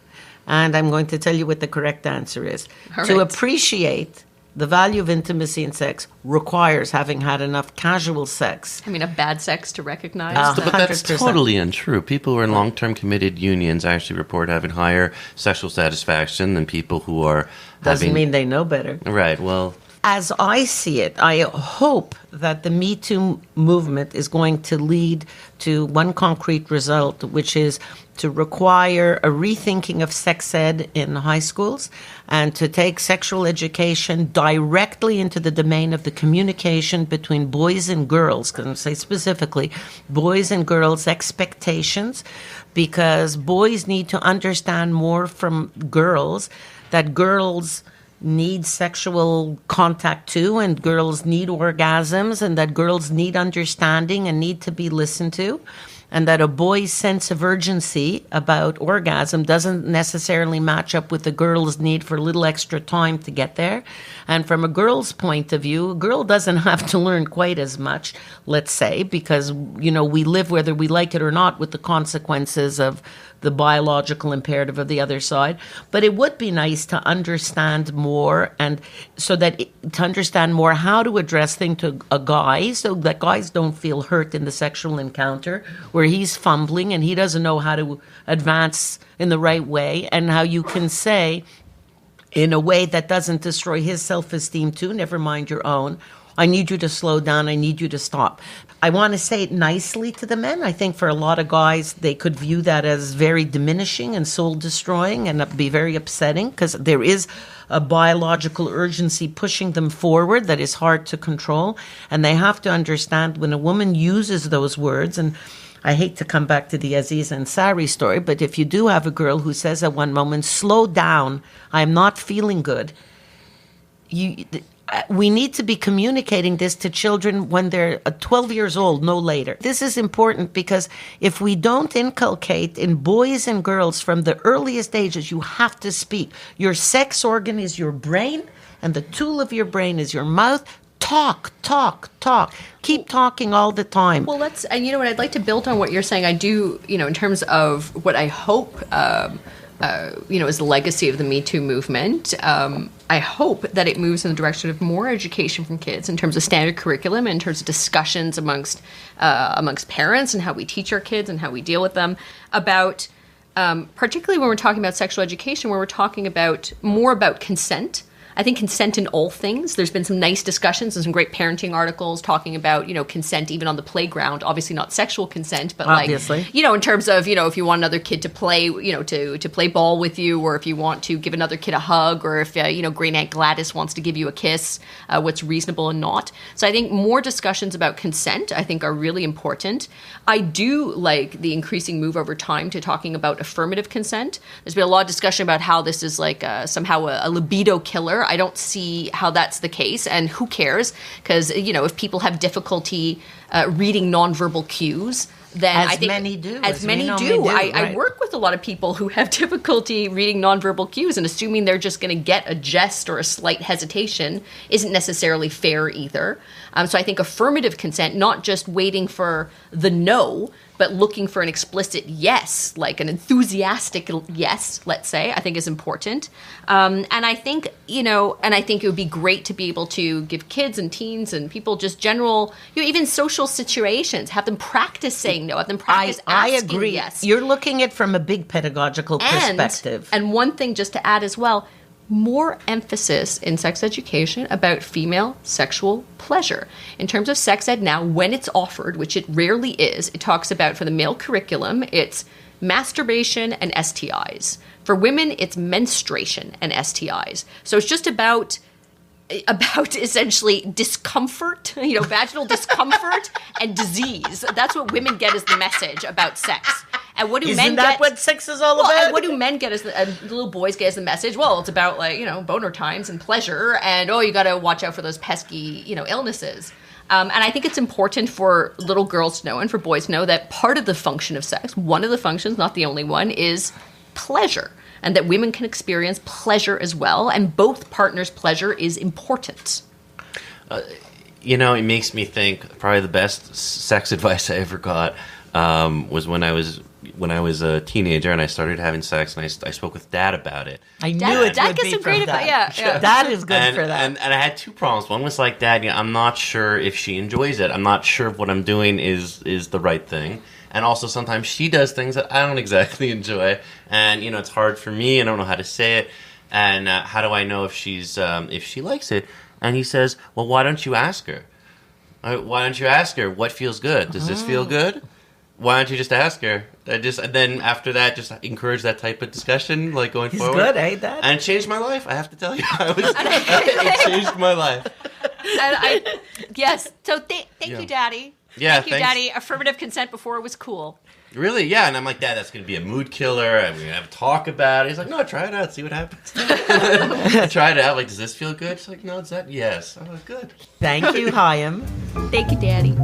and I'm going to tell you what the correct answer is. All To right. appreciate the value of intimacy in sex requires having had enough casual sex. I mean, a bad sex to recognize. But that's 100%. totally untrue. People who are in long-term committed unions actually report having higher sexual satisfaction than people who are Doesn't having. mean they know better. Right. Well, As I see it, I hope that the Me Too movement is going to lead to one concrete result, which is to require a rethinking of sex ed in high schools and to take sexual education directly into the domain of the communication between boys and girls, because I'm say specifically boys and girls' expectations, because boys need to understand more from girls that girls need sexual contact too, and girls need orgasms, and that girls need understanding and need to be listened to. and that a boy's sense of urgency about orgasm doesn't necessarily match up with the girl's need for a little extra time to get there. And from a girl's point of view, a girl doesn't have to learn quite as much, let's say, because, we live, whether we like it or not, with the consequences of the biological imperative of the other side. But it would be nice to understand more, and to understand more how to address things to a guy, so that guys don't feel hurt in the sexual encounter where he's fumbling and he doesn't know how to advance in the right way, and how you can say, in a way that doesn't destroy his self-esteem too, never mind your own, I need you to slow down, I need you to stop. I want to say it nicely to the men. I think for a lot of guys, they could view that as very diminishing and soul-destroying and be very upsetting, because there is a biological urgency pushing them forward that is hard to control. And they have to understand when a woman uses those words, and I hate to come back to the Aziz Ansari story, but if you do have a girl who says at one moment, slow down, I'm not feeling good, we need to be communicating this to children when they're 12 years old, no later. This is important because if we don't inculcate in boys and girls from the earliest ages, you have to speak. Your sex organ is your brain, and the tool of your brain is your mouth. Talk. Keep talking all the time. Well, and you know what, I'd like to build on what you're saying. I do, in terms of what I hope, is the legacy of the Me Too movement. I hope that it moves in the direction of more education from kids in terms of standard curriculum, in terms of discussions amongst parents and how we teach our kids and how we deal with them about, particularly when we're talking about sexual education, where we're talking more about consent. I think consent in all things. There's been some nice discussions and some great parenting articles talking about, consent even on the playground. Obviously not sexual consent, but obviously, in terms of, if you want another kid to play, to play ball with you, or if you want to give another kid a hug, or if, Great Aunt Gladys wants to give you a kiss, what's reasonable and not. So I think more discussions about consent, I think, are really important. I do like the increasing move over time to talking about affirmative consent. There's been a lot of discussion about how this is somehow a libido killer. I don't see how that's the case, and who cares? Because, if people have difficulty reading nonverbal cues, then I think many do. I work with a lot of people who have difficulty reading nonverbal cues, and assuming they're just going to get a jest or a slight hesitation isn't necessarily fair either. So I think affirmative consent, not just waiting for the no, but looking for an explicit yes, like an enthusiastic yes, let's say, I think is important. And I think, it would be great to be able to give kids and teens and people just general, even social situations, have them practice saying no, have them practice asking I agree. Yes. You're looking at it from a big pedagogical perspective. And one thing just to add as well, more emphasis in sex education about female sexual pleasure. In terms of sex ed now, when it's offered, which it rarely is, it talks about, for the male curriculum, it's masturbation and STIs. For women, it's menstruation and STIs. So it's just about essentially discomfort, vaginal discomfort and disease. That's what women get as the message about sex. And what do men get? Isn't that what sex is all about? And what do men get as the little boys get as the message? Well, it's about boner times and pleasure, and you got to watch out for those pesky illnesses. And I think it's important for little girls to know and for boys to know that part of the function of sex, one of the functions, not the only one, is pleasure. And that women can experience pleasure as well, and both partners' pleasure is important. It makes me think probably the best sex advice I ever got was when I was a teenager and I started having sex, and I spoke with Dad about it. I knew it would be from Dad. Yeah. Dad is good for that. And I had two problems. One was like, Dad, I'm not sure if she enjoys it. I'm not sure if what I'm doing is the right thing. And also sometimes she does things that I don't exactly enjoy. And, it's hard for me. I don't know how to say it. And how do I know if if she likes it? And he says, well, why don't you ask her? Why don't you ask her what feels good? Does this feel good? Why don't you just ask her? And then after that, just encourage that type of discussion, going He's forward. Good, eh, Dad? And it changed my life, I have to tell you. It changed my life. Yes. So thank you, Daddy. Yeah, thank you, Daddy. Affirmative consent before it was cool. Really? Yeah. And I'm like, Dad, that's going to be a mood killer. I'm going to have a talk about it. He's like, no, try it out. See what happens. I tried it out. Does this feel good? She's like, no, it's that. Yes. I'm like, good. Thank you, Chaim. Thank you, Daddy.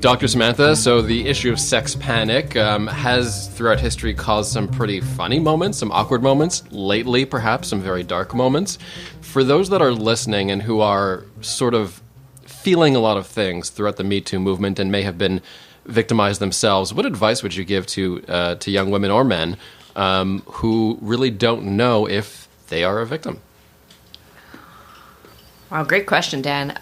Dr. Samantha, so the issue of sex panic has throughout history caused some pretty funny moments, some awkward moments, lately perhaps some very dark moments. For those that are listening and who are sort of feeling a lot of things throughout the Me Too movement and may have been victimized themselves, what advice would you give to young women or men who really don't know if they are a victim? Wow, great question, Dan.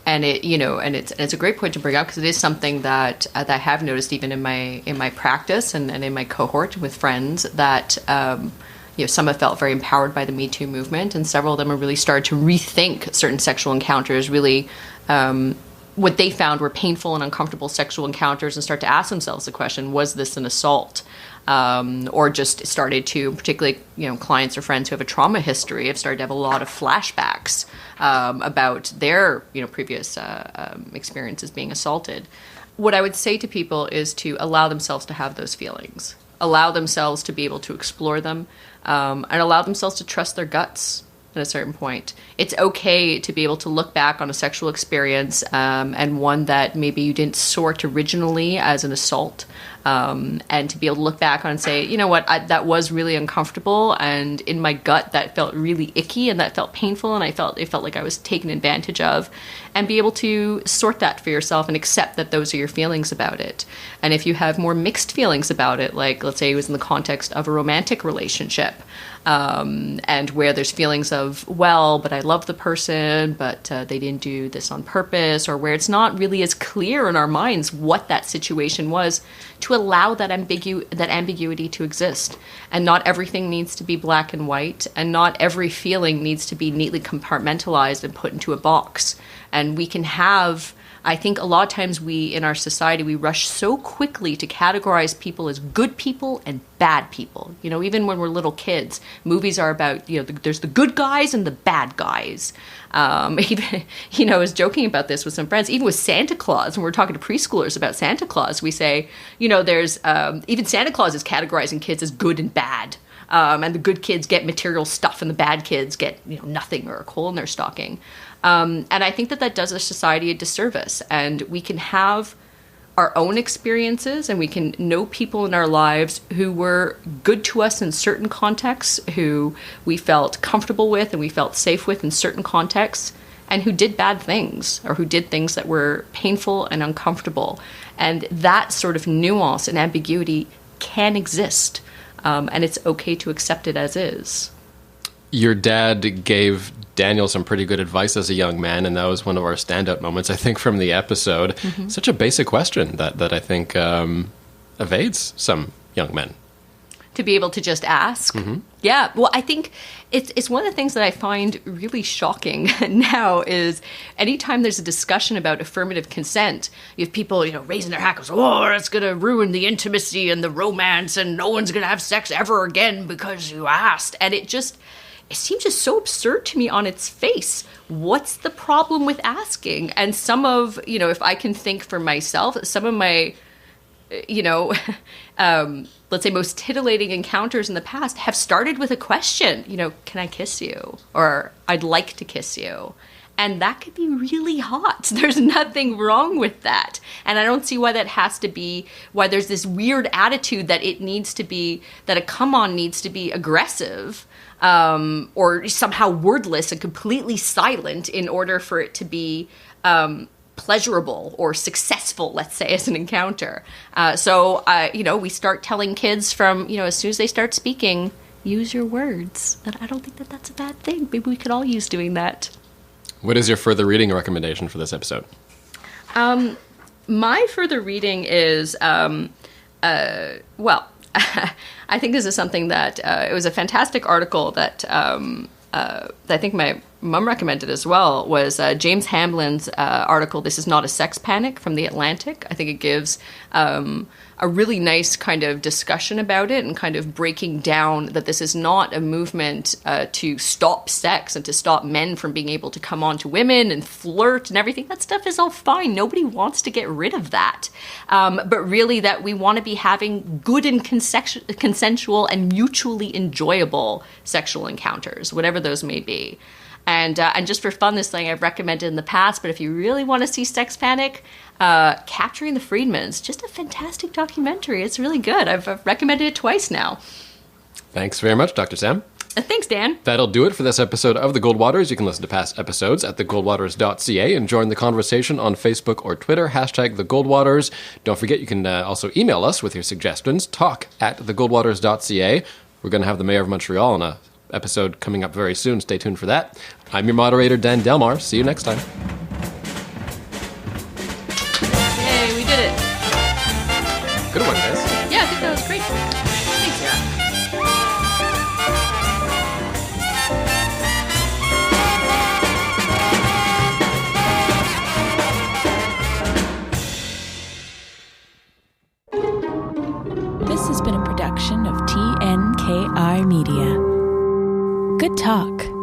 And it's a great point to bring up because it is something that I have noticed even in my practice and in my cohort with friends that some have felt very empowered by the Me Too movement, and several of them have really started to rethink certain sexual encounters, really what they found were painful and uncomfortable sexual encounters, and start to ask themselves the question: was this an assault? Or just started to, particularly, clients or friends who have a trauma history have started to have a lot of flashbacks about their, previous experiences being assaulted. What I would say to people is to allow themselves to have those feelings, allow themselves to be able to explore them, and allow themselves to trust their guts at a certain point. It's okay to be able to look back on a sexual experience and one that maybe you didn't sort originally as an assault, and to be able to look back on and say, you know what, that was really uncomfortable, and in my gut that felt really icky and that felt painful, and it felt like I was taken advantage of, and be able to sort that for yourself and accept that those are your feelings about it. And if you have more mixed feelings about it, like let's say it was in the context of a romantic relationship, and where there's feelings of, well, but I love the person, but they didn't do this on purpose, or where it's not really as clear in our minds what that situation was, to allow that ambiguity to exist. And not everything needs to be black and white, and not every feeling needs to be neatly compartmentalized and put into a box. And we can have, I think a lot of times in our society, we rush so quickly to categorize people as good people and bad people. Even when we're little kids, movies are about, there's the good guys and the bad guys. Even, I was joking about this with some friends, even with Santa Claus, when we're talking to preschoolers about Santa Claus, we say, there's, even Santa Claus is categorizing kids as good and bad. And the good kids get material stuff and the bad kids get, nothing or a coal in their stocking. And I think that does our society a disservice. And we can have our own experiences, and we can know people in our lives who were good to us in certain contexts, who we felt comfortable with and we felt safe with in certain contexts, and who did bad things or who did things that were painful and uncomfortable. And that sort of nuance and ambiguity can exist, and it's okay to accept it as is. Your dad gave Daniel some pretty good advice as a young man, and that was one of our standout moments, I think, from the episode. Mm-hmm. Such a basic question that I think evades some young men. To be able to just ask. Mm-hmm. Yeah, well, I think it's one of the things that I find really shocking now is anytime there's a discussion about affirmative consent, you have people, raising their hackles, it's going to ruin the intimacy and the romance, and no one's going to have sex ever again because you asked. And it seems just so absurd to me on its face. What's the problem with asking? And some of, if I can think for myself, some of my, let's say most titillating encounters in the past have started with a question, can I kiss you? Or I'd like to kiss you. And that could be really hot. There's nothing wrong with that. And I don't see why that has to be, why there's this weird attitude that it needs to be, that a come on needs to be aggressive, or somehow wordless and completely silent in order for it to be pleasurable or successful, let's say, as an encounter. So we start telling kids from, as soon as they start speaking, use your words. And I don't think that that's a bad thing. Maybe we could all use doing that. What is your further reading recommendation for this episode? My further reading is, I think this is something that it was a fantastic article that I think my mom recommended as well, was James Hamlin's article, This Is Not a Sex Panic, from The Atlantic. I think it gives a really nice kind of discussion about it and kind of breaking down that this is not a movement to stop sex and to stop men from being able to come on to women and flirt and everything. That stuff is all fine. Nobody wants to get rid of that. But really that we want to be having good and consensual and mutually enjoyable sexual encounters, whatever those may be. And just for fun, this thing I've recommended in the past, but if you really want to see sex panic, Capturing the Freedmans, just a fantastic documentary. It's really good. I've recommended it twice now. Thanks very much, Dr. Sam. Thanks, Dan. That'll do it for this episode of The Goldwaters. You can listen to past episodes at thegoldwaters.ca and join the conversation on Facebook or Twitter, #TheGoldwaters. Don't forget, you can also email us with your suggestions, talk@thegoldwaters.ca. We're going to have the Mayor of Montreal on a episode coming up very soon. Stay tuned for that. I'm your moderator, Dan Delmar. See you next time. Yay, we did it. Good one, guys. Yeah, I think that was great. Thanks, Sarah. This has been a production of TNKR Media. Good talk.